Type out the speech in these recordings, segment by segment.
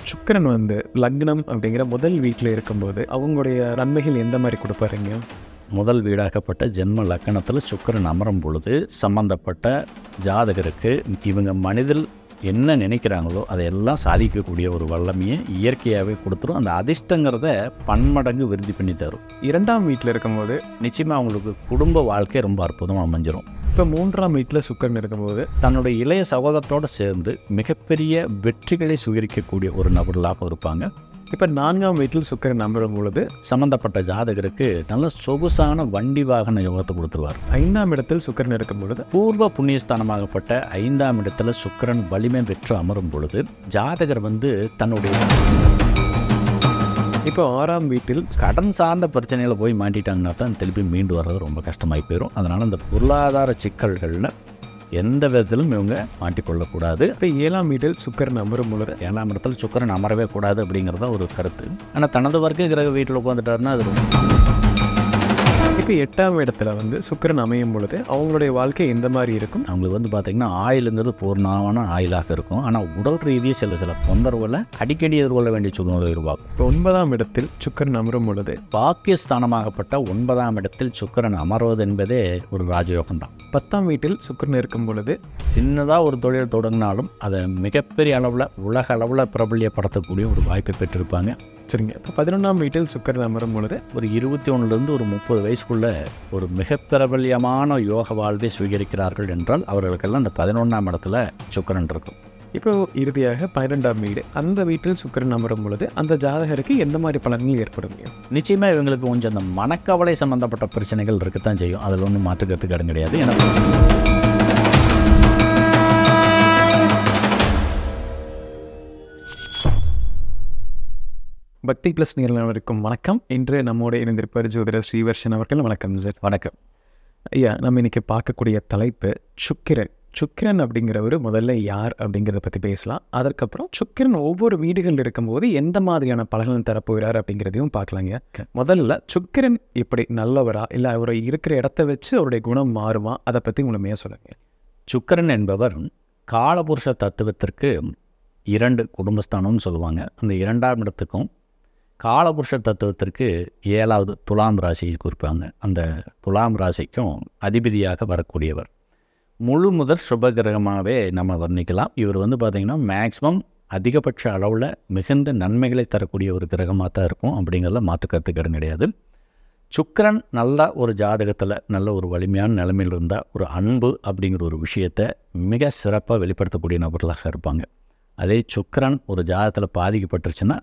சுக்கிரன் லக்னம் அப்படிங்கிற முதல் வீட்டில் இருக்கும்போது அவங்களுடைய நன்மைகள் எந்த மாதிரி கொடுப்பாருங்க? முதல் வீடாகப்பட்ட ஜென்ம லக்கணத்தில் சுக்கிரன் அமரும் பொழுது சம்பந்தப்பட்ட ஜாதகருக்கு இவங்க மனிதில் என்ன நினைக்கிறாங்களோ அதையெல்லாம் சாதிக்கக்கூடிய ஒரு வல்லமையை இயற்கையாகவே கொடுத்துரும். அந்த அதிர்ஷ்டங்கிறத பன்மடங்கு விருத்தி பண்ணி தரும். இரண்டாம் வீட்டில் இருக்கும்போது நிச்சயமாக அவங்களுக்கு குடும்ப வாழ்க்கை ரொம்ப அற்புதமாக அமைஞ்சிரும். இப்போ மூன்றாம் வீட்டில் சுக்கிரன் இருக்கும்போது தன்னுடைய இளைய சகோதரத்தோடு சேர்ந்து மிகப்பெரிய வெற்றிகளை சுகரிக்கக்கூடிய ஒரு நபர்களாக இருப்பாங்க. இப்போ நான்காம் வீட்டில் சுக்கிரன் அமரும் பொழுது சம்பந்தப்பட்ட ஜாதகருக்கு நல்ல சொகுசான வண்டி வாகன யோகத்தை கொடுத்துருவார். ஐந்தாம் இடத்தில் சுக்கிரன் இருக்கும் பொழுது பூர்வ புண்ணியஸ்தானமாகப்பட்ட ஐந்தாம் இடத்துல சுக்கிரன் வலிமை பெற்று அமரும் பொழுது ஜாதகர் தன்னுடைய இப்போ ஆறாம் வீட்டில் கடன் சார்ந்த பிரச்சனைகளை போய் மாட்டிட்டாங்கன்னா தான் திருப்பி மீண்டு வர்றது ரொம்ப கஷ்டமாகி போயிடும். அதனால் இந்த பொருளாதார சிக்கல்களில் எந்த விதத்திலும் இவங்க மாட்டிக்கொள்ளக்கூடாது. இப்போ ஏழாம் வீட்டில் சுக்கிரன் அமரும் பொழுது ஏழாம் இடத்துல சுக்கிரன் அமரவே கூடாது அப்படிங்கிறத ஒரு கருத்து. ஆனால் தனது வர்க்க கிரக வீட்டில் உட்காந்துட்டாருன்னா அது ரொம்ப. இப்போ எட்டாம் இடத்துல சுக்கிரன் அமையும் பொழுது அவங்களுடைய வாழ்க்கை எந்த மாதிரி இருக்கும்? அவங்களுக்கு பார்த்திங்கன்னா ஆயிலுங்கிறது பூர்ணமான ஆயிலாக இருக்கும். ஆனால் உடல் ரீதியாக சில தொந்தரவுகளை அடிக்கடி எதிர்கொள்ள வேண்டிய சூழ்நிலை உருவாக்கும். இப்போ ஒன்பதாம் இடத்தில் சுக்கிரன் அமரும் பொழுது பாக்கியஸ்தானமாகப்பட்ட 9ஆம் இடத்தில் சுக்கிரன் அமர்வது என்பதே ஒரு ராஜயோகம் தான். 10ஆம் வீட்டில் சுக்கிரன் இருக்கும் பொழுது சின்னதாக ஒரு தொழில் தொடங்கினாலும் அதை மிகப்பெரிய அளவில் உலக அளவில் பிரபல்யப்படுத்தக்கூடிய ஒரு வாய்ப்பை பெற்றிருப்பாங்க. சரிங்க. இப்போ 11ஆம் வீட்டில் சுக்கிரன் அமரும் பொழுது ஒரு 21லேருந்து ஒரு 30 வயசுக்குள்ள ஒரு மிக பிரபல்யமான யோக வாழ்வை சுவீகரிக்கிறார்கள் என்றால் அவர்களுக்கெல்லாம் இந்த 11ஆம் இடத்துல சுக்கிரன் இருக்கும். இப்போ இறுதியாக 12ஆம் வீடு, அந்த வீட்டில் சுக்கிரன் அமரும் பொழுது அந்த ஜாதகருக்கு எந்த மாதிரி பலன்கள் ஏற்படும்? நிச்சயமாக இவங்களுக்கு கொஞ்சம் அந்த மனக்கவலை சம்பந்தப்பட்ட பிரச்சனைகள் இருக்கத்தான் செய்யும். அதில் ஒன்றும் மாற்றுக்கிறதுக்கு இடம் கிடையாது. ஏன்னா பக்தி பிளஸ் நேயர்களுக்கும் வணக்கம். இன்று நம்மோட இணைந்திருப்பார் ஜோதிடர் ஸ்ரீவர்ஷன் அவர்கள். வணக்கம் சார். வணக்கம் ஐயா. நம்ம இன்னைக்கு பார்க்கக்கூடிய தலைப்பு சுக்கிரன். சுக்கிரன் அப்படிங்கிறவர் முதல்ல யார் அப்படிங்கிறத பற்றி பேசலாம். அதற்கப்புறம் சுக்கிரன் ஒவ்வொரு வீடுகளில் இருக்கும்போது எந்த மாதிரியான பலன்கள் தரப்போகிறார் அப்படிங்கிறதையும் பார்க்கலாங்க. முதல்ல சுக்கிரன் இப்படி நல்லவரா இல்லை அவரை இருக்கிற இடத்த வச்சு அவருடைய குணம் மாறுமா, அதை பற்றி முழுமையாக சொல்லுங்க. சுக்கிரன் என்பவர் காலபுருஷ தத்துவத்திற்கு 2 குடும்பஸ்தானம்னு சொல்லுவாங்க. அந்த 2ஆம் இடத்துக்கும் காலபுருஷ தத்துவத்திற்கு 7வது துலாம் ராசியை குறிப்பாங்க. அந்த துலாம் ராசிக்கும் அதிபதியாக வரக்கூடியவர். முழு முதற் சுபகிரகமாகவே நம்ம வர்ணிக்கலாம். இவர் பார்த்திங்கன்னா மேக்ஸிமம் அதிகபட்ச அளவில் மிகுந்த நன்மைகளை தரக்கூடிய ஒரு கிரகமாக தான் இருக்கும். அப்படிங்கிறத மாற்றுக்கருத்துக்கு கிடையாது. சுக்கிரன் நல்ல ஒரு ஜாதகத்தில் நல்ல ஒரு வலிமையான நிலைமையில் இருந்தால் ஒரு அன்பு அப்படிங்கிற ஒரு விஷயத்தை மிக சிறப்பாக வெளிப்படுத்தக்கூடிய நபர்களாக இருப்பாங்க. அதே சுக்கிரன் ஒரு ஜாதகத்தில் பாதிக்கப்பட்டுருச்சுன்னா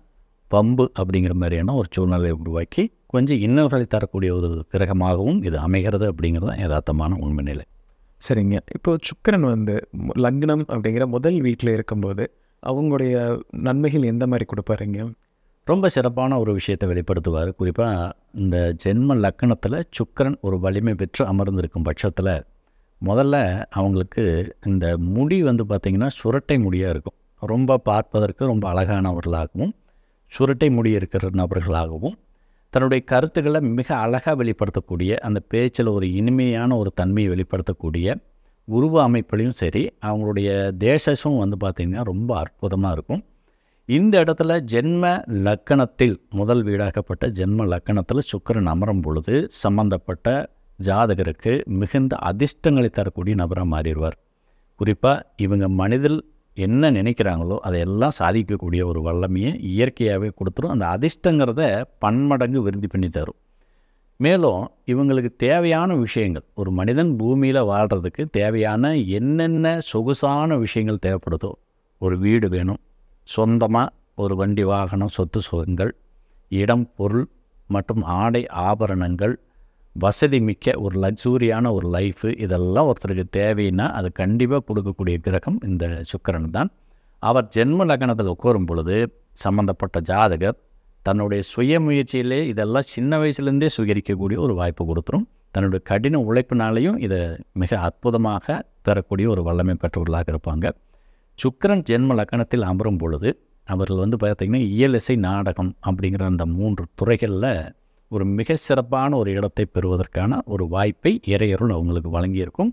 பம்பு அப்படிங்கிற மாதிரியான ஒரு சூழ்நிலையை உருவாக்கி கொஞ்சம் இன்னல்களை தரக்கூடிய ஒரு கிரகமாகவும் இது அமைகிறது அப்படிங்கிறது யதார்த்தமான உண்மை நிலை. சரிங்க. இப்போது சுக்கிரன் லக்னம் அப்படிங்கிற முதல் வீட்டில் இருக்கும்போது அவங்களுடைய நன்மைகள் எந்த மாதிரி கொடுப்பாருங்க? ரொம்ப சிறப்பான ஒரு விஷயத்தை வெளிப்படுத்துவார். குறிப்பாக இந்த ஜென்ம லக்கணத்தில் சுக்கிரன் ஒரு வலிமை பெற்று அமர்ந்திருக்கும் பட்சத்தில் முதல்ல அவங்களுக்கு இந்த முடி பார்த்திங்கன்னா சுரட்டை முடியாக இருக்கும். ரொம்ப பார்ப்பதற்கு ரொம்ப அழகானவர்களாகவும் சுரட்டை முடி இருக்கிற நபர்களாகவும் தன்னுடைய கருத்துக்களை மிக அழகாக வெளிப்படுத்தக்கூடிய அந்த பேச்சில் ஒரு இனிமையான ஒரு தன்மையை வெளிப்படுத்தக்கூடிய உருவ அமைப்புலையும் சரி, அவங்களுடைய தேசம் பார்த்திங்கன்னா ரொம்ப அற்புதமாக இருக்கும். இந்த இடத்துல ஜென்ம லக்கணத்தில் முதல் வீடாகப்பட்ட ஜென்ம லக்கணத்தில் சுக்கிரன் அமரும் பொழுது சம்பந்தப்பட்ட ஜாதகருக்கு மிகுந்த அதிர்ஷ்டங்களை தரக்கூடிய நபராக மாறிடுவார். குறிப்பாக இவங்க மனிதில் என்ன நினைக்கிறாங்களோ அதையெல்லாம் சாதிக்கக்கூடிய ஒரு வல்லமையை இயற்கையாகவே கொடுத்துரும். அந்த அதிர்ஷ்டங்கிறத பன்மடங்கு விருத்தி பண்ணி தரும். மேலும் இவங்களுக்கு தேவையான விஷயங்கள், ஒரு மனிதன் பூமியில் வாழ்கிறதுக்கு தேவையான என்னென்ன சொகுசான விஷயங்கள் தேவைப்படுதோ, ஒரு வீடு வேணும், சொந்தமாக ஒரு வண்டி வாகனம் சொத்து சுகங்கள், இடம் பொருள் மற்றும் ஆடை ஆபரணங்கள், வசதி மிக்க ஒரு லக்ஸூரியான ஒரு லைஃபு, இதெல்லாம் ஒருத்தருக்கு தேவைன்னா அது கண்டிப்பாக கொடுக்கக்கூடிய கிரகம் இந்த சுக்கிரன் தான். அவர் ஜென்ம லக்னத்தில் உட்காரும் பொழுது சம்பந்தப்பட்ட ஜாதகர் தன்னுடைய சுய முயற்சியிலே இதெல்லாம் சின்ன வயசுலேருந்தே சுகரிக்கக்கூடிய ஒரு வாய்ப்பு கொடுத்துரும். தன்னுடைய கடின உழைப்பினாலையும் இதை மிக அற்புதமாக பெறக்கூடிய ஒரு வல்லமை பெற்றவர்களாக இருப்பாங்க. சுக்கிரன் ஜென்ம லக்னத்தில் அமரும் பொழுது அவர்கள் பார்த்திங்கன்னா இயலிசை நாடகம் அப்படிங்கிற அந்த 3 துறைகளில் ஒரு மிக சிறப்பான ஒரு இடத்தை பெறுவதற்கான ஒரு வாய்ப்பை இறையருள் அவங்களுக்கு வழங்கியிருக்கும்.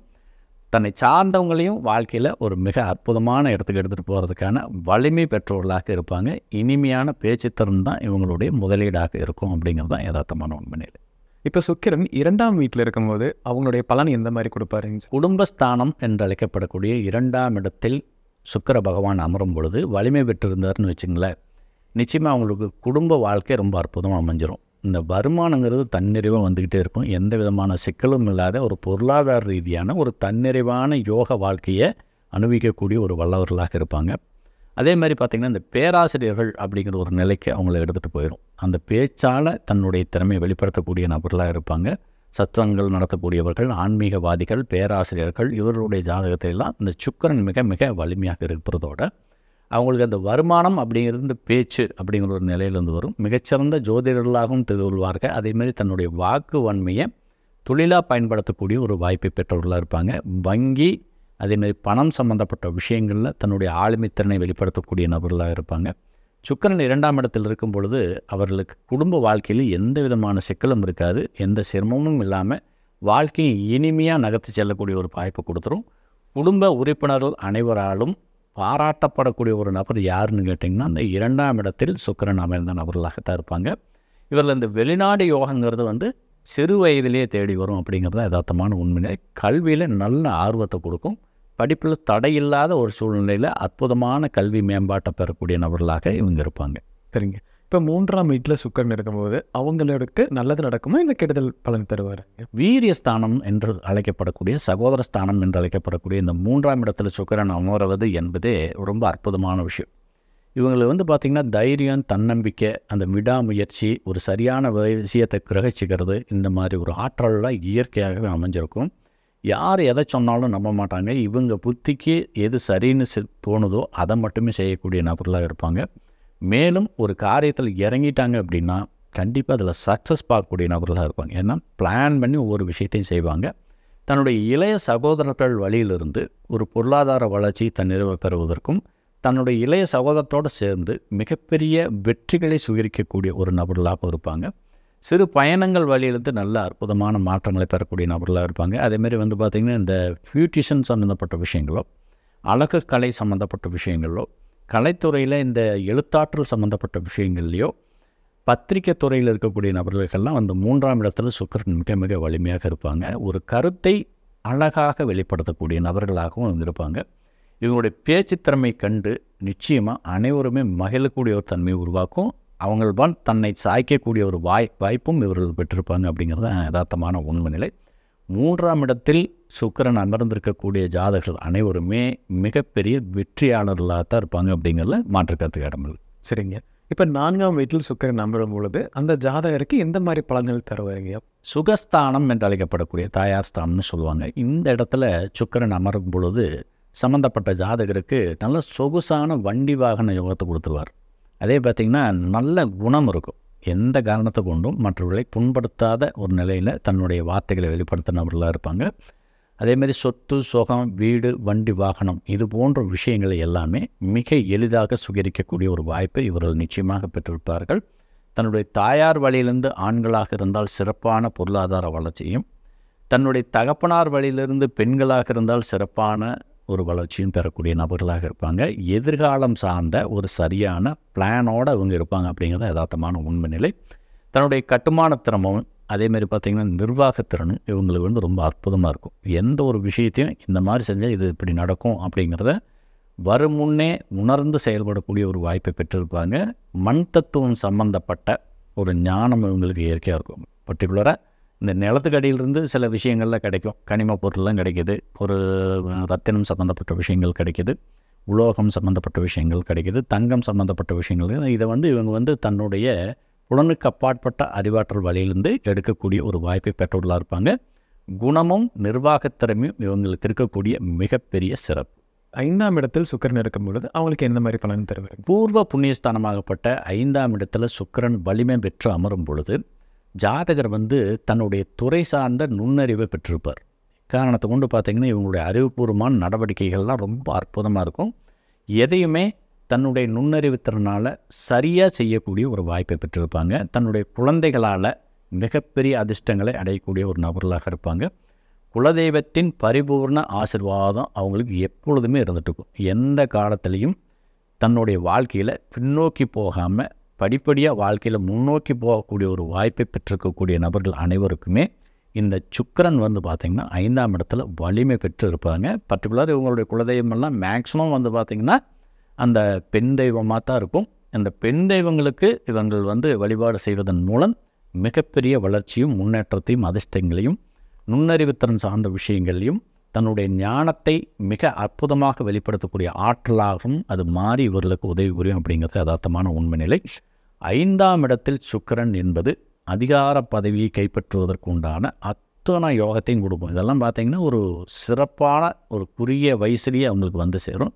தன்னை சார்ந்தவங்களையும் வாழ்க்கையில் ஒரு மிக அற்புதமான இடத்துக்கு எடுத்துகிட்டு போகிறதுக்கான வலிமை பெற்றவர்களாக இருப்பாங்க. இனிமையான பேச்சுத்திறன் தான் இவங்களுடைய முதலீடாக இருக்கும் அப்படிங்கிறது தான் யதார்த்தமான உண்மையிலே. இப்போ சுக்கிரன் 2ஆம் வீட்டில் இருக்கும்போது அவங்களுடைய பலன் எந்த மாதிரி கொடுப்பாருங்க? குடும்பஸ்தானம் என்று அழைக்கப்படக்கூடிய 2ஆம் இடத்தில் சுக்கிர பகவான் அமரும் பொழுது வலிமை பெற்றிருந்தார்னு வச்சுங்களேன், நிச்சயமாக அவங்களுக்கு குடும்ப வாழ்க்கை ரொம்ப அற்புதமாக அமைஞ்சிரும். இந்த வருமானங்கிறது தன்னிறைவாக வந்துக்கிட்டே இருக்கும். எந்த விதமான சிக்கலும் இல்லாத ஒரு பொருளாதார ரீதியான ஒரு தன்னிறைவான யோக வாழ்க்கையை அனுபவிக்கக்கூடிய ஒரு வல்லவர்களாக இருப்பாங்க. அதே மாதிரி பார்த்திங்கன்னா இந்த பேராசிரியர்கள் அப்படிங்கிற ஒரு நிலைக்கு அவங்கள எடுத்துகிட்டு போயிடும். அந்த பேச்சால் தன்னுடைய திறமையை வெளிப்படுத்தக்கூடிய நபர்களாக இருப்பாங்க. சத்சங்கங்கள் நடத்தக்கூடியவர்கள், ஆன்மீகவாதிகள், பேராசிரியர்கள், இவர்களுடைய ஜாதகத்திலெல்லாம் இந்த சுக்கிரன் மிக மிக வலிமையாக இருக்கிறதோட அவங்களுக்கு அந்த வருமானம் அப்படிங்கிறது பேச்சு அப்படிங்கிற ஒரு நிலையிலேருந்து வரும். மிகச்சிறந்த ஜோதிடர்களாகவும் திகழ்வார்கள். அதேமாதிரி தன்னுடைய வாக்கு வன்மையை தொழிலாக பயன்படுத்தக்கூடிய ஒரு வாய்ப்பை பெற்றவர்களாக இருப்பாங்க. வங்கி அதேமாதிரி பணம் சம்மந்தப்பட்ட விஷயங்களில் தன்னுடைய ஆளுமைத்திறனை வெளிப்படுத்தக்கூடிய நபர்களாக இருப்பாங்க. சுக்கிரன் 2ஆம் இடத்தில் இருக்கும் பொழுது அவர்களுக்கு குடும்ப வாழ்க்கையில் எந்த விதமான சிக்கலும் இருக்காது. எந்த சிரமமும் இல்லாமல் வாழ்க்கையை இனிமையாக நகர்த்தி செல்லக்கூடிய ஒரு வாய்ப்பை கொடுத்துரும். குடும்ப உறுப்பினர்கள் அனைவராலும் பாராட்டப்படக்கூடிய ஒரு நபர் யாருன்னு கேட்டிங்கன்னா அந்த 2ஆம் இடத்தில் சுக்கிரன் அமைந்த நபர்களாகத்தான் இருப்பாங்க. இவர்கள் இந்த வெளிநாடு யோகங்கிறது சிறு வயதிலேயே தேடி வரும் அப்படிங்கிறது யதார்த்தமான உண்மையை. கல்வியில் நல்ல ஆர்வத்தை கொடுக்கும். படிப்பில் தடையில்லாத ஒரு சூழ்நிலையில் அற்புதமான கல்வி மேம்பாட்டை பெறக்கூடிய நபர்களாக இவங்க இருப்பாங்க. சரிங்க. இப்போ 3ஆம் வீட்டில் சுக்கிரன் இருக்கும்போது அவங்களுக்கு நல்லது நடக்குமா இல்லை கெடுதல் பலன் தருவாருங்க? வீரியஸ்தானம் என்று அழைக்கப்படக்கூடிய, சகோதரஸ்தானம் என்று அழைக்கப்படக்கூடிய இந்த 3ஆம் இடத்துல சுக்கிரன் அமர்வது என்பதே ரொம்ப அற்புதமான விஷயம். இவங்களுக்கு பார்த்திங்கன்னா தைரியம், தன்னம்பிக்கை, அந்த விடாமுயற்சி, ஒரு சரியான விஷயத்தை கிரகிச்சிக்கிறது, இந்த மாதிரி ஒரு ஆற்றலாம் இயற்கையாகவே அமைஞ்சிருக்கும். யார் எதை சொன்னாலும் நம்ப மாட்டாங்க. இவங்க புத்திக்கு எது சரின்னு தோணுதோ அதை மட்டுமே செய்யக்கூடிய நபர்களாக இருப்பாங்க. மேலும் ஒரு காரியத்தில் இறங்கிட்டாங்க அப்படின்னா கண்டிப்பாக அதில் சக்ஸஸ் பார்க்கக்கூடிய நபர்களாக இருப்பாங்க. ஏன்னா பிளான் பண்ணி ஒவ்வொரு விஷயத்தையும் செய்வாங்க. தன்னுடைய இளைய சகோதரர்கள் வழியிலிருந்து ஒரு பொருளாதார வளர்ச்சி தன்னிறைவு பெறுவதற்கும் தன்னுடைய இளைய சகோதரத்தோடு சேர்ந்து மிகப்பெரிய வெற்றிகளை சுகரிக்கக்கூடிய ஒரு நபர்களாக இருப்பாங்க. சிறு பயணங்கள் வழியிலிருந்து நல்ல அற்புதமான மாற்றங்களை பெறக்கூடிய நபர்களாக இருப்பாங்க. அதேமாரி பார்த்திங்கன்னா இந்த பியூட்டிஷன் சம்மந்தப்பட்ட விஷயங்களோ, அழகு கலை சம்மந்தப்பட்ட விஷயங்களோ, கலைத்துறையில் இந்த எழுத்தாற்றல் சம்மந்தப்பட்ட விஷயங்கள்லையோ, பத்திரிகை துறையில் இருக்கக்கூடிய நபர்களுக்கெல்லாம் 3ஆம் இடத்துல சுக்கிரன் மிக மிக வலிமையாக இருப்பாங்க. ஒரு கருத்தை அழகாக வெளிப்படுத்தக்கூடிய நபர்களாகவும் இருப்பாங்க. இவங்களுடைய பேச்சு திறமை கண்டு நிச்சயமாக அனைவருமே மகிழக்கூடிய ஒரு தன்மையை உருவாக்கும். அவங்கள்தான் தன்னை சாய்க்கக்கூடிய ஒரு வாய்ப்பும் இவர்கள் பெற்றிருப்பாங்க அப்படிங்கிறது தான் யதார்த்தமான உண்மை நிலை. 3ஆம் இடத்தில் சுக்கிரன் அமர்ந்திருக்கக்கூடிய ஜாதகர்கள் அனைவருமே மிகப்பெரிய வெற்றியாளர்களாக தான் இருப்பாங்க அப்படிங்கிறதுல மாற்று கருத்துக்கு இடமில்லை. சரிங்க. இப்போ 4ஆம் வீட்டில் சுக்கிரன் அமரும் பொழுது அந்த ஜாதகருக்கு எந்த மாதிரி பலன்கள் தருவாங்க? சுகஸ்தானம் என்று அழைக்கப்படக்கூடிய தாயார் ஸ்தானம்னு சொல்லுவாங்க. இந்த இடத்துல சுக்கிரன் அமரும் பொழுது சம்மந்தப்பட்ட ஜாதகருக்கு நல்ல சொகுசான வண்டி வாகன யோகத்தை கொடுத்துருவார். அதே பார்த்திங்கன்னா நல்ல குணம் இருக்கும். எந்த காரணத்தை கொண்டும் மற்றவர்களை புண்படுத்தாத ஒரு நிலையில் தன்னுடைய வார்த்தைகளை வெளிப்படுத்தினவர்களாக இருப்பாங்க. அதேமாதிரி சொத்து, சுகம், வீடு, வண்டி, வாகனம் இது போன்ற விஷயங்களை எல்லாமே மிக எளிதாக சுகரிக்கக்கூடிய ஒரு வாய்ப்பை இவர்கள் நிச்சயமாக பெற்றிருப்பார்கள். தன்னுடைய தாயார் வழியிலிருந்து ஆண்களாக இருந்தால் சிறப்பான பொருளாதார வளர்ச்சியும், தன்னுடைய தகப்பனார் வழியிலிருந்து பெண்களாக இருந்தால் சிறப்பான ஒரு வளர்ச்சியும் பெறக்கூடிய நபர்களாக இருப்பாங்க. எதிர்காலம் சார்ந்த ஒரு சரியான பிளானோடு அவங்க இருப்பாங்க அப்படிங்கிறது யதார்த்தமான உண்மை நிலை. தன்னுடைய கட்டுமான திறமும் அதேமாதிரி பார்த்திங்கன்னா நிர்வாகத்திறனும் இவங்களுக்கு ரொம்ப அற்புதமாக இருக்கும். எந்த ஒரு விஷயத்தையும் இந்த மாதிரி செஞ்சால் இது இப்படி நடக்கும் அப்படிங்கிறத வரும் முன்னே உணர்ந்து செயல்படக்கூடிய ஒரு வாய்ப்பை பெற்றிருப்பாங்க. மண் தத்துவம் சம்பந்தப்பட்ட ஒரு ஞானம் இவங்களுக்கு இயற்கையாக இருக்கும். பர்டிகுலராக இந்த நிலத்துக்கு அடியிலிருந்து சில விஷயங்கள்லாம் கிடைக்கும். கனிம பொருள்லாம் கிடைக்கிது, ஒரு ரத்தினம் சம்மந்தப்பட்ட விஷயங்கள் கிடைக்கிது, உலோகம் சம்மந்தப்பட்ட விஷயங்கள் கிடைக்கிது, தங்கம் சம்மந்தப்பட்ட விஷயங்கள். இதை இவங்க தன்னுடைய புலனுக்கு அப்பாற்பட்ட அறிவாற்றல் வழியிலிருந்து எடுக்கக்கூடிய ஒரு வாய்ப்பை பெற்றவர்களாக இருப்பாங்க. குணமும் நிர்வாகத்திறமையும் இவங்களுக்கு இருக்கக்கூடிய மிகப்பெரிய சிறப்பு. 5ஆம் இடத்தில் சுக்கிரன் இருக்கும் பொழுது அவங்களுக்கு எந்த மாதிரி பலன் தருவார்? பூர்வ புண்ணியஸ்தானமாகப்பட்ட 5ஆம் இடத்துல சுக்கிரன் வலிமை பெற்று அமரும் பொழுது ஜாதகர் தன்னுடைய துறை சார்ந்த நுண்ணறிவை பெற்றிருப்பார். காரணத்தை கொண்டு பார்த்திங்கன்னா இவங்களுடைய அறிவுபூர்வமான நடவடிக்கைகள்லாம் ரொம்ப அற்புதமாக இருக்கும். எதையுமே தன்னுடைய நுண்ணறிவு திறனால் சரியாக செய்யக்கூடிய ஒரு வாய்ப்பை பெற்றிருப்பாங்க. தன்னுடைய குழந்தைகளால் மிகப்பெரிய அதிர்ஷ்டங்களை அடையக்கூடிய ஒரு நபர்களாக இருப்பாங்க. குலதெய்வத்தின் பரிபூர்ண ஆசீர்வாதம் அவங்களுக்கு எப்பொழுதுமே இருந்துட்டு இருக்கும். எந்த காலத்திலையும் தன்னுடைய வாழ்க்கையில் பின்னோக்கி போகாமல் படிப்படியாக வாழ்க்கையில் முன்னோக்கி போகக்கூடிய ஒரு வாய்ப்பை பெற்றிருக்கக்கூடிய நபர்கள் அனைவருக்குமே இந்த சுக்கிரன் வந்து பார்த்திங்கன்னா 5ஆம் இடத்துல வலிமை பெற்று இருப்பாங்க. பர்டிகுலர் இவங்களுடைய குலதெய்வமெல்லாம் மேக்ஸிமம் வந்து பார்த்திங்கன்னா அந்த பெண் தெய்வமாக தான் இருக்கும். அந்த பெண் தெய்வங்களுக்கு இவங்கள் வந்து வழிபாடு செய்வதன் மூலம் மிகப்பெரிய வளர்ச்சியும் முன்னேற்றத்தையும் அதிர்ஷ்டங்களையும் நுண்ணறிவுத்திறன் சார்ந்த விஷயங்களையும் தன்னுடைய ஞானத்தை மிக அற்புதமாக வெளிப்படுத்தக்கூடிய ஆற்றலாகவும் அது மாறி இவர்களுக்கு உதவி புரியும் அப்படிங்கிறது யதார்த்தமான உண்மை நிலை. 5ஆம் இடத்தில் சுக்கிரன் என்பது அதிகார பதவியை கைப்பற்றுவதற்கு உண்டான அத்தனை யோகத்தையும் கொடுக்கும். இதெல்லாம் பார்த்திங்கன்னா ஒரு சிறப்பான ஒரு குறுகிய வயசுலேயே அவங்களுக்கு வந்து சேரும்.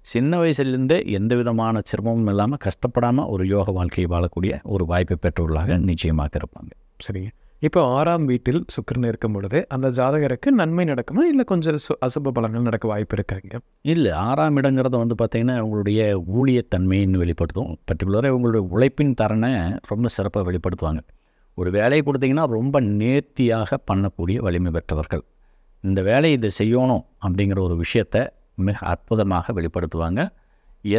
சின்ன வயசுலேருந்தே எந்த விதமான சிரமமும் இல்லாமல் கஷ்டப்படாமல் ஒரு யோக வாழ்க்கையை வாழக்கூடிய ஒரு வாய்ப்பை பெற்றவர்களாக நிச்சயமாக இருப்பாங்க. சரிங்க. இப்போ 6ஆம் வீட்டில் சுக்கிரன் இருக்கும் பொழுது அந்த ஜாதகருக்கு நன்மை நடக்குமா, இல்லை கொஞ்சம் அசுப பலன்கள் நடக்க வாய்ப்பு இருக்காங்க? இல்லை, 6ஆம் இடங்கிறத வந்து பார்த்திங்கன்னா உங்களுடைய ஊழியத்தன்மைன்னு வெளிப்படுத்தும். பர்டிகுலராக உங்களுடைய உழைப்பின் தரனை ரொம்ப சிறப்பாக வெளிப்படுத்துவாங்க. ஒரு வேலையை கொடுத்தீங்கன்னா ரொம்ப நேர்த்தியாக பண்ணக்கூடிய வலிமை பெற்றவர்கள். இந்த வேலையை இதை செய்யணும் அப்படிங்கிற ஒரு விஷயத்தை மிக அற்புதமாக வெளிப்படுத்துவாங்க.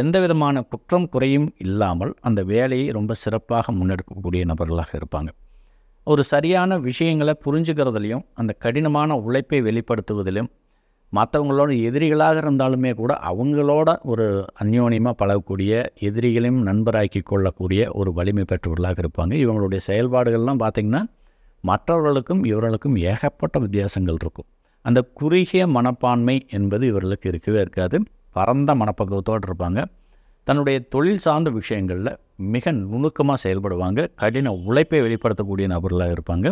எந்த விதமான குற்றம் குறையும் இல்லாமல் அந்த வேலையை ரொம்ப சிறப்பாக முன்னெடுக்கக்கூடிய நபர்களாக இருப்பாங்க. ஒரு சரியான விஷயங்களை புரிஞ்சுக்கிறதுலையும் அந்த கடினமான உழைப்பை வெளிப்படுத்துவதிலும் மற்றவங்களோட எதிரிகளாக இருந்தாலுமே கூட அவங்களோட ஒரு அந்யோன்யமாக பழகக்கூடிய எதிரிகளையும் நண்பராக்கி கொள்ளக்கூடிய ஒரு வலிமை பெற்றவர்களாக இருப்பாங்க. இவங்களுடைய செயல்பாடுகள்லாம் பார்த்திங்கன்னா மற்றவர்களுக்கும் இவர்களுக்கும் ஏகப்பட்ட வித்தியாசங்கள் இருக்கும். அந்த குறுகிய மனப்பான்மை என்பது இவர்களுக்கு இருக்கவே இருக்காது. பரந்த மனப்பக்குவத்தோடு இருப்பாங்க. தன்னுடைய தொழில் சார்ந்த விஷயங்களில் மிக நுணுக்கமாக செயல்படுவாங்க. கடின உழைப்பை வெளிப்படுத்தக்கூடிய நபர்களாக இருப்பாங்க.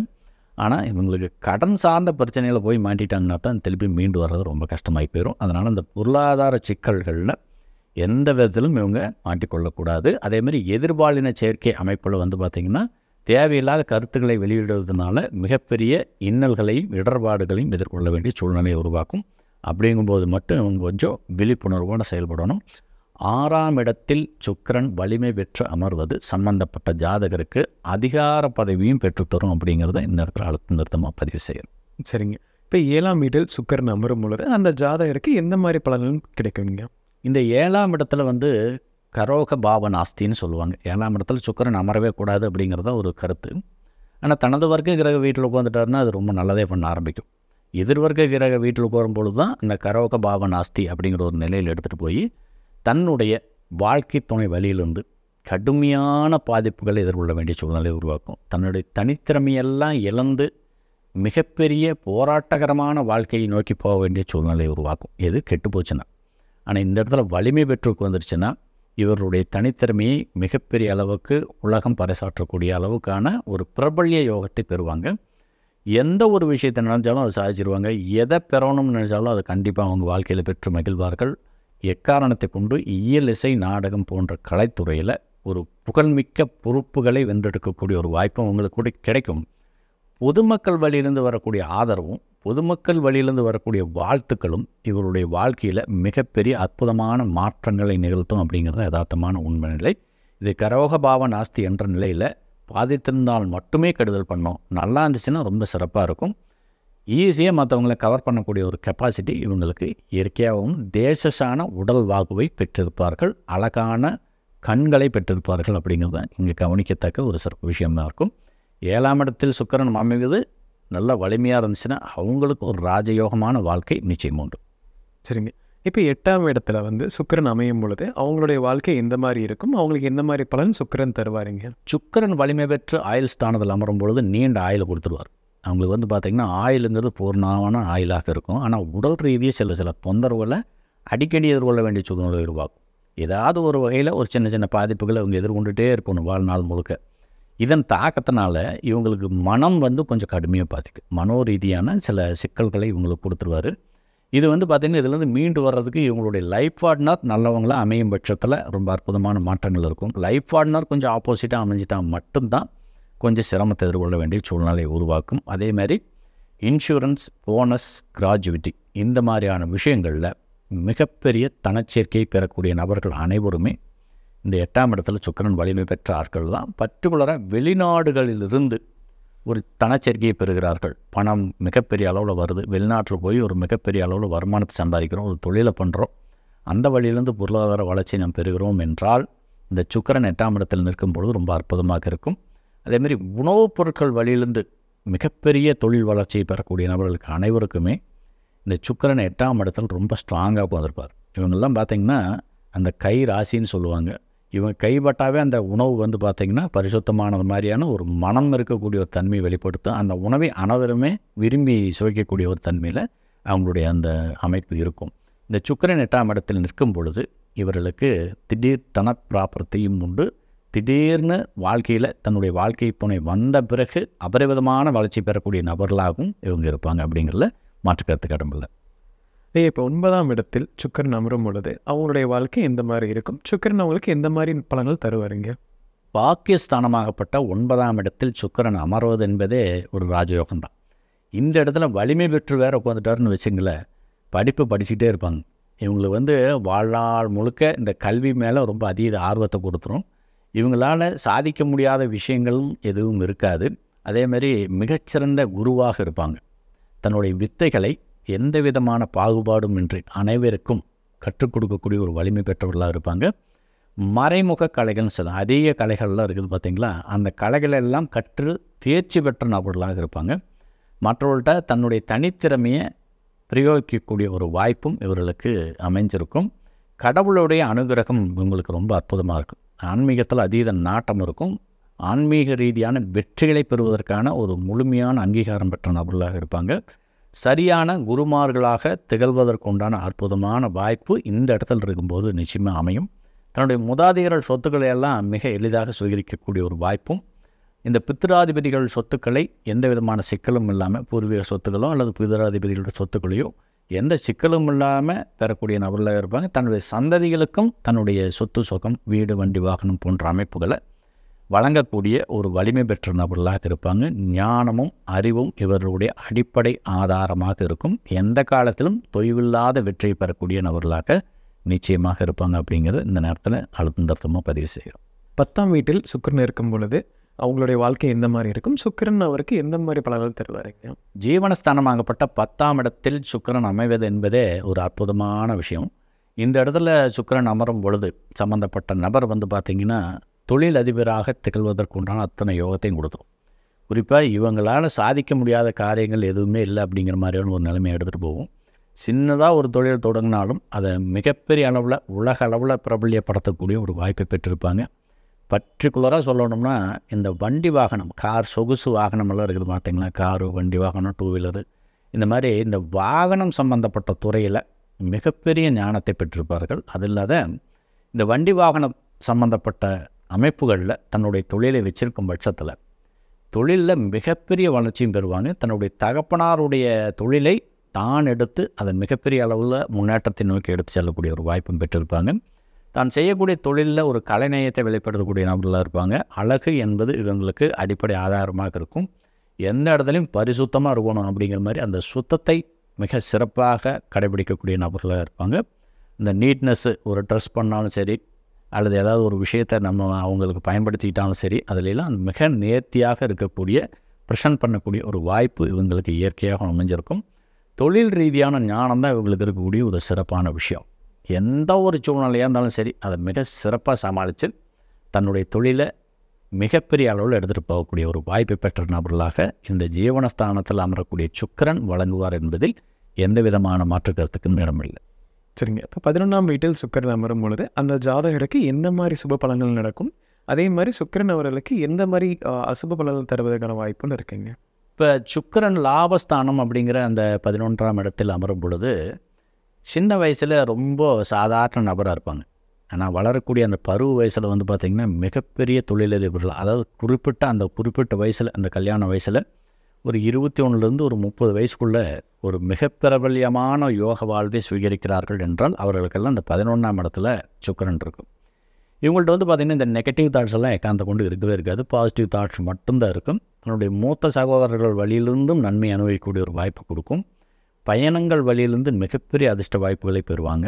ஆனால் இவங்களுக்கு கடன் சார்ந்த பிரச்சனையில் போய் மாட்டிட்டாங்கன்னா தான் திருப்பி மீண்டு வர்றது ரொம்ப கஷ்டமாகி போயிடும். அதனால் அந்த பொருளாதார சிக்கல்களில் எந்த விதத்திலும் இவங்க மாட்டிக்கொள்ளக்கூடாது. அதேமாதிரி எதிர்பாலின சேர்க்கை அமைப்பில் வந்து பார்த்திங்கன்னா தேவையில்லாத கருத்துக்களை வெளியிடுவதனால மிகப்பெரிய இன்னல்களையும் இடர்பாடுகளையும் எதிர்கொள்ள வேண்டிய சூழ்நிலையை உருவாக்கும். அப்படிங்கும்போது மட்டும் இவங்க கொஞ்சம் விழிப்புணர்வோடு செயல்படணும். 6ஆம் இடத்தில் சுக்கிரன் வலிமை பெற்று அமர்வது சம்பந்தப்பட்ட ஜாதகருக்கு அதிகார பதவியும் பெற்றுத்தரும் அப்படிங்கிறத இந்த இடத்துல அழுத்தம் நிறுத்தமாக பதிவு செய்யணும். சரிங்க. இப்போ 7ஆம் வீட்டில் சுக்கிரன் அமரும் பொழுது அந்த ஜாதகருக்கு எந்த மாதிரி பலன்கள் கிடைக்குங்க? இந்த 7ஆம் இடத்துல வந்து கரோக பாவனாஸ்தின்னு சொல்லுவாங்க. 7ஆம் இடத்துல சுக்கிரன் அமரவே கூடாது அப்படிங்கிறத ஒரு கருத்து. ஆனால் தனது வர்க்க கிரக வீட்டில் உட்காந்துட்டாருன்னா அது ரொம்ப நல்லதே பண்ண ஆரம்பிக்கும். எதிர்வர்க்க கிரக வீட்டில் உட்காரும்பொழுது தான் இந்த கரோக பாவனாஸ்தி அப்படிங்கிற ஒரு நிலையில் எடுத்துகிட்டு போய் தன்னுடைய வாழ்க்கை துணை வழியிலிருந்து கடுமையான பாதிப்புகளை எதிர்கொள்ள வேண்டிய சூழ்நிலை உருவாக்கும். தன்னுடைய தனித்திறமையெல்லாம் இழந்து மிகப்பெரிய போராட்டகரமான வாழ்க்கையை நோக்கி போக வேண்டிய சூழ்நிலை உருவாக்கும். எது கெட்டு போச்சுன்னா. ஆனால் இந்த இடத்துல வலிமை பெற்றுக்கு வந்துருச்சுன்னா இவருடைய தனித்திறமையை மிகப்பெரிய அளவுக்கு உலகம் பறைசாற்றக்கூடிய அளவுக்கான ஒரு பிரபல்ய யோகத்தை பெறுவாங்க. எந்த ஒரு விஷயத்தை நினைச்சாலும் அதை சாதிச்சிருவாங்க. எதை பெறணும்னு நினைச்சாலும் அதை கண்டிப்பாக அவங்க வாழ்க்கையில் பெற்று மகிழ்வார்கள். எக்காரணத்தை கொண்டு இயல், இசை, நாடகம் போன்ற கலைத்துறையில் ஒரு புகழ்மிக்க பொறுப்புகளை வென்றெடுக்கக்கூடிய ஒரு வாய்ப்பும் உங்களுக்கு கூட கிடைக்கும். பொதுமக்கள் வழியிலிருந்து வரக்கூடிய ஆதரவும் பொதுமக்கள் வழியிலிருந்து வரக்கூடிய வாழ்த்துக்களும் இவருடைய வாழ்க்கையில் மிகப்பெரிய அற்புதமான மாற்றங்களை நிகழ்த்தும் அப்படிங்கிறது யதார்த்தமான உண்மை நிலை. இது கரோக பாவ நாஸ்தி என்ற நிலையில் பாதித்திருந்தால் மட்டுமே கெடுதல் பண்ணோம். நல்லா இருந்துச்சுன்னா ரொம்ப சிறப்பாக இருக்கும். ஈஸியாக மற்றவங்களை கவர் பண்ணக்கூடிய ஒரு கெப்பாசிட்டி இவங்களுக்கு இயற்கையாகவும் தேசசான உடல் வாகுவை பெற்றிருப்பார்கள். அழகான கண்களை பெற்றிருப்பார்கள் அப்படிங்கிறது இங்கே கவனிக்கத்தக்க ஒரு சிறப்பு விஷயமாக இருக்கும். 7ஆம் இடத்தில் சுக்கிரன் அமைவது நல்ல வலிமையாக இருந்துச்சுன்னா அவங்களுக்கு ஒரு ராஜயோகமான வாழ்க்கை நிச்சயம் உண்டு. சரிங்க. இப்போ 8ஆம் இடத்துல வந்து சுக்கிரன் அமையும் பொழுது அவங்களுடைய வாழ்க்கை எந்த மாதிரி இருக்கும், அவங்களுக்கு எந்த மாதிரி பலன் சுக்கிரன் தருவாருங்க? சுக்கிரன் வலிமை பெற்று ஆயுள் ஸ்தானத்தில் அமரும் பொழுது நீண்ட ஆயுளை கொடுத்துருவார். அவங்களுக்கு வந்து பார்த்திங்கன்னா ஆயுளுங்கிறது பூர்ணமான ஆயுளாக இருக்கும். ஆனால் உடல் ரீதியாக சில தொந்தரவுகளை அடிக்கடி எதிர்கொள்ள வேண்டிய சூழ்நிலை உருவாக்கும். ஏதாவது ஒரு வகையில் ஒரு சின்ன சின்ன பாதிப்புகளை அவங்க எதிர்கொண்டுகிட்டே இருக்கணும் வாழ்நாள் முழுக்க. இதன் தாக்கத்தினால இவங்களுக்கு மனம் வந்து கொஞ்சம் கடுமையாக பாதிக்கும். மனோ ரீதியான சில சிக்கல்களை இவங்களுக்கு கொடுத்துருவார். இது வந்து பார்த்திங்கன்னா இதுலேருந்து மீண்டு வர்றதுக்கு இவங்களுடைய லைஃப் பார்ட்னர் நல்லவங்களாக அமையும் பட்சத்தில் ரொம்ப அற்புதமான மாற்றங்கள் இருக்கும். லைஃப் பார்ட்னர் கொஞ்சம் ஆப்போசிட்டாக அமைஞ்சிட்டால் மட்டும்தான் கொஞ்சம் சிரமத்தை எதிர்கொள்ள வேண்டிய சூழ்நிலையை உருவாக்கும். அதேமாதிரி இன்சூரன்ஸ், போனஸ், கிராஜுவிட்டி இந்த மாதிரியான விஷயங்களில் மிகப்பெரிய தனச்சேர்க்கையை பெறக்கூடிய நபர்கள் அனைவருமே இந்த 8ஆம் இடத்துல சுக்கிரன் வலிமை பெற்ற ஆட்கள் தான். பர்டிகுலராக வெளிநாடுகளிலிருந்து ஒரு தனச்சேர்க்கையை பெறுகிறார்கள். பணம் மிகப்பெரிய அளவில் வருது, வெளிநாட்டில் போய் ஒரு மிகப்பெரிய அளவில் வருமானத்தை சம்பாதிக்கிறோம், ஒரு தொழிலை பண்ணுறோம், அந்த வழியிலேருந்து பொருளாதார வளர்ச்சி நாம் பெறுகிறோம் என்றால் இந்த சுக்கிரன் 8ஆம் இடத்தில் நிற்கும் பொழுது ரொம்ப அற்புதமாக இருக்கும். அதேமாதிரி உணவுப் பொருட்கள் வழியிலிருந்து மிகப்பெரிய தொழில் வளர்ச்சியை பெறக்கூடிய நபர்களுக்கு அனைவருக்குமே இந்த சுக்கிரன் 8ஆம் இடத்தில் ரொம்ப ஸ்ட்ராங்காக வந்திருப்பார். இவங்கெல்லாம் பார்த்திங்கன்னா அந்த கை ராசின்னு சொல்லுவாங்க. இவங்க கைப்பட்டாவே அந்த உணவு வந்து பார்த்திங்கன்னா பரிசுத்தமானது மாதிரியான ஒரு மனம் இருக்கக்கூடிய ஒரு தன்மையை வெளிப்படுத்தும். அந்த உணவை அனைவருமே விரும்பி சுவைக்கக்கூடிய ஒரு தன்மையில் அவங்களுடைய அந்த அமைப்பு இருக்கும். இந்த சுக்கிரன் 8ஆம் இடத்தில் நிற்கும் பொழுது இவர்களுக்கு திடீர் தனப்பிராப்தியும் உண்டு. திடீர்னு வாழ்க்கையில் தன்னுடைய வாழ்க்கை துணை வந்த பிறகு அபரிவிதமான வளர்ச்சி பெறக்கூடிய நபர்களாகவும் இவங்க இருப்பாங்க அப்படிங்கிறதுல மாற்றுக்கருத்து கடம்பில்லை. இப்போ 9ஆம் இடத்தில் சுக்கிரன் அமரும் பொழுது அவங்களுடைய வாழ்க்கை எந்த மாதிரி இருக்கும்? சுக்கிரன் அவங்களுக்கு எந்த மாதிரி பலன்கள் தருவாருங்க? பாக்கியஸ்தானமாகப்பட்ட 9ஆம் இடத்தில் சுக்கிரன் அமர்வது என்பதே ஒரு ராஜயோகம் தான். இந்த இடத்துல வலிமை பெற்று வேறு உட்காந்துட்டாருன்னு வச்சுங்களேன், படிப்பு படிச்சுக்கிட்டே இருப்பாங்க. இவங்களுக்கு வந்து வாழ்நாள் முழுக்க இந்த கல்வி மேலே ரொம்ப அதீத ஆர்வத்தை கொடுத்துரும். இவங்களால் சாதிக்க முடியாத விஷயங்களும் எதுவும் இருக்காது. அதேமாதிரி மிகச்சிறந்த குருவாக இருப்பாங்க. தன்னுடைய வித்தைகளை எந்த விதமான பாகுபாடும் இன்றி அனைவருக்கும் கற்றுக் கொடுக்கக்கூடிய ஒரு வலிமை பெற்றவர்களாக இருப்பாங்க. மறைமுக கலைகள்னு சொல்ல அதிக கலைகள்லாம் இருக்குது பார்த்திங்களா, அந்த கலைகளெல்லாம் கற்று தேர்ச்சி பெற்ற நபர்களாக இருப்பாங்க. மற்றவர்கள்ட்ட தன்னுடைய தனித்திறமையை பிரயோகிக்கக்கூடிய ஒரு வாய்ப்பும் இவர்களுக்கு அமைஞ்சிருக்கும். கடவுளுடைய அனுகிரகம் இவங்களுக்கு ரொம்ப அற்புதமாக இருக்கும். ஆன்மீகத்தில் அதீத நாட்டம் இருக்கும். ஆன்மீக ரீதியான வெற்றிகளை பெறுவதற்கான ஒரு முழுமையான அங்கீகாரம் பெற்ற நபர்களாக இருப்பாங்க. சரியான குருமார்களாக திகழ்வதற்குண்டான அற்புதமான வாய்ப்பு இந்த இடத்துல இருக்கும்போது நிச்சயமாக அமையும். தன்னுடைய மூதாதையர்கள் சொத்துக்களை எல்லாம் மிக எளிதாக சுவீகரிக்கக்கூடிய ஒரு வாய்ப்பும், இந்த பித்ராதிபதிகள் சொத்துக்களை எந்த விதமான சிக்கலும் இல்லாமல், பூர்வீக சொத்துக்களோ அல்லது பித்ராதிபதிகளோட சொத்துக்களையோ எந்த சிக்கலும் இல்லாமல் பெறக்கூடிய நபர்களாக இருப்பாங்க. தன்னுடைய சந்ததிகளுக்கும் தன்னுடைய சொத்து சுகம், வீடு, வண்டி, வாகனம் போன்ற அமைப்புகளை வழங்கக்கூடிய ஒரு வலிமை பெற்ற நபர்களாக இருப்பாங்க. ஞானமும் அறிவும் இவர்களுடைய அடிப்படை ஆதாரமாக இருக்கும். எந்த காலத்திலும் தொய்வில்லாத வெற்றியை பெறக்கூடிய நபர்களாக நிச்சயமாக இருப்பாங்க அப்படிங்கிறது இந்த நேரத்தில் அழுத்தமாக பதிவு செய்கிறோம். 10ஆம் வீட்டில் சுக்கிரன் இருக்கும் பொழுது அவங்களுடைய வாழ்க்கை எந்த மாதிரி இருக்கும்? சுக்கிரன் அவருக்கு எந்த மாதிரி பலன்கள் தருவாருங்க? ஜீவனஸ்தானமாகப்பட்ட 10ஆம் இடத்தில் சுக்கிரன் அமைவது என்பதே ஒரு அற்புதமான விஷயம். இந்த இடத்துல சுக்கிரன் அமரும் பொழுது சம்பந்தப்பட்ட நபர் வந்து பார்த்திங்கன்னா தொழில் அதிபராக திகழ்வதற்குண்டான அத்தனை யோகத்தையும் கொடுத்துரும். குறிப்பாக இவங்களால் சாதிக்க முடியாத காரியங்கள் எதுவுமே இல்லை அப்படிங்கிற மாதிரியான ஒரு நிலைமையை எடுத்துகிட்டு போகும். சின்னதாக ஒரு தொழில் தொடங்கினாலும் அதை மிகப்பெரிய அளவில் உலக அளவில் பிரபல்யப்படுத்தக்கூடிய ஒரு வாய்ப்பை பெற்றிருப்பாங்க. பர்டிகுலராக சொல்லணும்னா இந்த வண்டி வாகனம், கார், சொகுசு வாகனம் எல்லாம் இருக்குது பார்த்தீங்களா, காரு, வண்டி வாகனம், 2 வீலரு, இந்த மாதிரி இந்த வாகனம் சம்பந்தப்பட்ட துறையில் மிகப்பெரிய ஞானத்தை பெற்றிருப்பார்கள். அது இல்லாத இந்த வண்டி வாகனம் சம்பந்தப்பட்ட அமைப்புகளில் தன்னுடைய தொழிலை வச்சிருக்கும் பட்சத்தில் தொழிலில் மிகப்பெரிய வளர்ச்சியும் பெறுவாங்க. தன்னுடைய தகப்பனாருடைய தொழிலை தான் எடுத்து அதை மிகப்பெரிய அளவில் முன்னேற்றத்தை நோக்கி எடுத்து செல்லக்கூடிய ஒரு வாய்ப்பும் பெற்றிருப்பாங்க. தான் செய்யக்கூடிய தொழிலில் ஒரு கலைநயத்தை வெளிப்படுத்தக்கூடிய நபர்களாக இருப்பாங்க. அழகு என்பது இவங்களுக்கு அடிப்படை ஆதாரமாக இருக்கும். எந்த இடத்துலையும் பரிசுத்தமாக இருக்கணும் அப்படிங்கிற மாதிரி அந்த சுத்தத்தை மிக சிறப்பாக கடைபிடிக்கக்கூடிய நபர்களாக இருப்பாங்க. இந்த நீட்னஸ்ஸு, ஒரு ட்ரெஸ் பண்ணாலும் சரி அல்லது ஏதாவது ஒரு விஷயத்தை நம்ம அவங்களுக்கு பயன்படுத்திக்கிட்டாலும் சரி, அதிலெல்லாம் மிக நேர்த்தியாக இருக்கக்கூடிய, ப்ரெசன்ட் பண்ணக்கூடிய ஒரு வாய்ப்பு இவங்களுக்கு இயற்கையாக அமைஞ்சிருக்கும். தொழில் ரீதியான ஞானம் தான் இவங்களுக்கு இருக்கக்கூடிய ஒரு சிறப்பான விஷயம். எந்த ஒரு சூழ்நிலையாக இருந்தாலும் சரி அதை மிக சிறப்பாக சமாளித்து தன்னுடைய தொழிலை மிகப்பெரிய அளவில் எடுத்துகிட்டு போகக்கூடிய ஒரு வாய்ப்பை பெற்ற நபர்களாக இந்த ஜீவனஸ்தானத்தில் அமரக்கூடிய சுக்கிரன் வழங்குவார் என்பதில் எந்த விதமான மாற்று கருத்துக்கும் இடமில்லை. சரிங்க. இப்போ 11ஆம் வீட்டில் சுக்கிரன் அமரும் பொழுது அந்த ஜாதகருக்கு எந்த மாதிரி சுப பலன்கள் நடக்கும்? அதே மாதிரி சுக்கிரன் அவர்களுக்கு எந்த மாதிரி அசுப பலன்கள் தருவதற்கான வாய்ப்புன்னு இருக்குங்க? இப்போ சுக்கிரன் லாபஸ்தானம் அப்படிங்கிற அந்த 11ஆம் இடத்தில் அமரும் பொழுது சின்ன வயசில் ரொம்ப சாதாரண நபராக இருப்பாங்க. ஆனால் வளரக்கூடிய அந்த பருவ வயசில் வந்து பார்த்திங்கன்னா மிகப்பெரிய தொழிலதிபர்கள், அதாவது குறிப்பிட்ட வயசில், அந்த கல்யாண வயசில் ஒரு 21லேருந்து ஒரு 30 வயசுக்குள்ளே ஒரு மிக பிரபல்யமான யோக வாழ்வை சுவீகரிக்கிறார்கள் என்றால் அவர்களுக்கெல்லாம் அந்த 11ஆம் இடத்துல சுக்கிரன் இருக்கும். இவங்கள்ட்ட வந்து பார்த்திங்கன்னா இந்த நெகட்டிவ் தாட்ஸ் எல்லாம் ஏகாந்த கொண்டு இருக்கவே இருக்காது. பாசிட்டிவ் தாட்ஸ் மட்டும்தான் இருக்கும். தன்னுடைய மூத்த சகோதரர்கள் வழியிலிருந்தும் நன்மை அனுபவிக்கக்கூடிய ஒரு வாய்ப்பு கொடுக்கும். பயணங்கள் வழியிலிருந்து மிகப்பெரிய அதிர்ஷ்ட வாய்ப்புகளை பெறுவாங்க.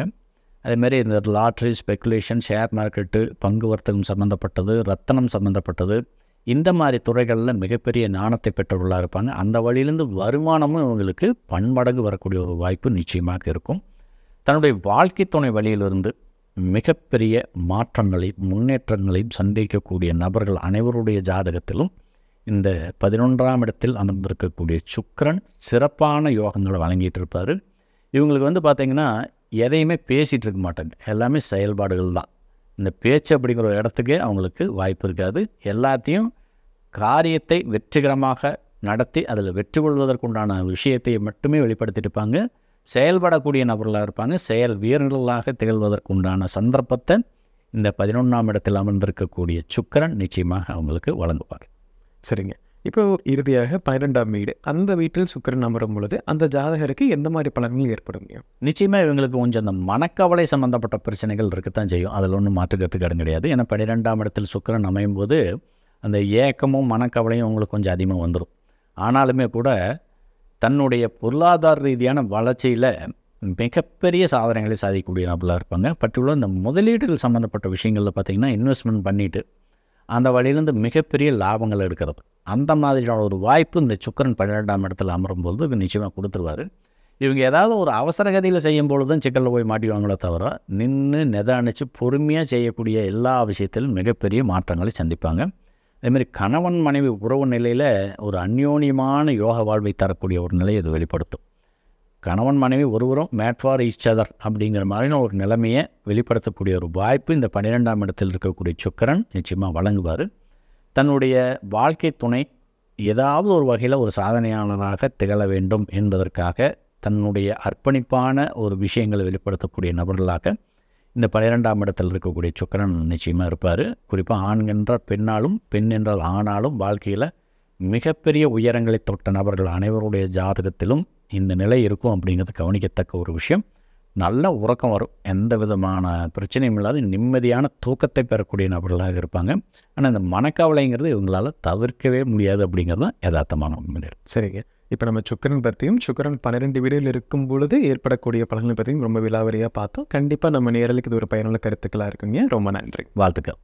அதேமாதிரி இந்த லாட்ரி, ஸ்பெக்குலேஷன், ஷேர் மார்க்கெட்டு, பங்கு வர்த்தகம் சம்மந்தப்பட்டது, ரத்தனம் சம்மந்தப்பட்டது, இந்த மாதிரி துறைகளில் மிகப்பெரிய ஞானத்தை பெற்றவர்களாக இருப்பாங்க. அந்த வழியிலேருந்து வருமானமும் இவங்களுக்கு பன்மடங்கு வரக்கூடிய ஒரு வாய்ப்பு நிச்சயமாக இருக்கும். தன்னுடைய வாழ்க்கை துணை வழியிலிருந்து மிகப்பெரிய மாற்றங்களையும் முன்னேற்றங்களையும் சந்திக்கக்கூடிய நபர்கள் அனைவருடைய ஜாதகத்திலும் இந்த 11ஆம் இடத்தில் அமர்ந்திருக்கக்கூடிய சுக்கிரன் சிறப்பான யோகங்களை வழங்கிட்டு இருப்பார். இவங்களுக்கு வந்து பார்த்திங்கன்னா எதையுமே பேசிகிட்டு இருக்க மாட்டாங்க, எல்லாமே செயல்பாடுகள் தான். இந்த பேச்சு அப்படிங்கிற ஒரு இடத்துக்கே அவங்களுக்கு வாய்ப்பு இருக்காது. எல்லாத்தையும் காரியத்தை வெற்றிகரமாக நடத்தி அதில் வெற்றி கொள்வதற்குண்டான விஷயத்தை மட்டுமே வெளிப்படுத்திட்டு இருப்பாங்க. செயல்படக்கூடிய நபர்களாக இருப்பாங்க. செயல் வீரர்களாக திகழ்வதற்குண்டான சந்தர்ப்பத்தை இந்த 11ஆம் இடத்தில் அமர்ந்திருக்கக்கூடிய சுக்கிரன் நிச்சயமாக அவங்களுக்கு வழங்குவார். சரிங்க. இப்போ இறுதியாக 12ஆம் வீடு, அந்த வீட்டில் சுக்கிரன் அமரும் பொழுது அந்த ஜாதகருக்கு எந்த மாதிரி பலன்கள் ஏற்படுங்க? நிச்சயமாக இவங்களுக்கு கொஞ்சம் அந்த மனக்கவலை சம்மந்தப்பட்ட பிரச்சனைகள் இருக்கத்தான் செய்யும். அதில் ஒன்றும் மாற்றுக்கிறதுக்கு இடம் கிடையாது. ஏன்னா 12ஆம் இடத்தில் சுக்கிரன் அமையும் போது அந்த ஏக்கமும் மனக்கவலையும் அவங்களுக்கு கொஞ்சம் அதிகமாக வந்துடும். ஆனாலுமே கூட தன்னுடைய பொருளாதார ரீதியான வளர்ச்சியில் மிகப்பெரிய சாதனைகளை சாதிக்கக்கூடிய நபர்களாக இருப்பாங்க. பர்டிகுலர் இந்த முதலீடுகள் சம்மந்தப்பட்ட விஷயங்களில் பார்த்திங்கன்னா இன்வெஸ்ட்மெண்ட் பண்ணிவிட்டு அந்த வழியிலேருந்து மிகப்பெரிய லாபங்கள் எடுக்கிறது, அந்த மாதிரியான ஒரு வாய்ப்பு இந்த சுக்கிரன் 12ஆம் இடத்துல அமரும்போது நிச்சயமாக கொடுத்துருவார். இவங்க ஏதாவது ஒரு அவசரகதியில் செய்யும் பொழுது தான் சிக்கலில் போய் மாட்டிவாங்களே தவிர நின்று நிதானித்து பொறுமையாக செய்யக்கூடிய எல்லா விஷயத்திலும் மிகப்பெரிய மாற்றங்களை சந்திப்பாங்க. அதேமாதிரி கணவன் மனைவி உறவு நிலையில் ஒரு அந்யோன்யமான யோக வாழ்வை தரக்கூடிய ஒரு நிலையை இது வெளிப்படுத்தும். கணவன் மனைவி ஒருவரும் மேட் ஃபார் ஈச் அதர் அப்படிங்கிற மாதிரியான ஒரு நிலைமையை வெளிப்படுத்தக்கூடிய ஒரு வாய்ப்பு இந்த 12ஆம் இடத்தில் இருக்கக்கூடிய சுக்கிரன் நிச்சயமாக வழங்குவார். தன்னுடைய வாழ்க்கை துணை ஏதாவது ஒரு வகையில் ஒரு சாதனையாளராக திகழ வேண்டும் என்பதற்காக தன்னுடைய அர்ப்பணிப்பான ஒரு விஷயங்களை வெளிப்படுத்தக்கூடிய நபர்களாக இந்த 12ஆம் இடத்தில் இருக்கக்கூடிய சுக்கிரன் நிச்சயமாக இருப்பார். குறிப்பாக ஆண் என்றால் பெண்ணாலும் பெண் என்றால் ஆணாலும் வாழ்க்கையில் மிகப்பெரிய உயரங்களை தொட்ட நபர்கள் அனைவருடைய ஜாதகத்திலும் இந்த நிலை இருக்கும் அப்படிங்கிறது கவனிக்கத்தக்க ஒரு விஷயம். நல்ல உறக்கம் வரும், எந்த விதமான பிரச்சனையும் இல்லாத நிம்மதியான தூக்கத்தை பெறக்கூடிய நபர்களாக இருப்பாங்க. ஆனால் இந்த மனக்கவலைங்கிறது இவங்களால் தவிர்க்கவே முடியாது அப்படிங்கிறது தான் யதார்த்தமான உண்மை. சரிங்க. இப்போ நம்ம சுக்கிரன் பற்றியும் சுக்கிரன் 12 வீடுகள் இருக்கும் பொழுது ஏற்படக்கூடிய பலன்களை பற்றியும் ரொம்ப விலாவரியாக பார்த்தோம். கண்டிப்பாக நம்ம நேரலுக்கு இது ஒரு பயனுள்ள கருத்துக்களாக இருக்குங்க. ரொம்ப நன்றி. வாழ்த்துக்கள்.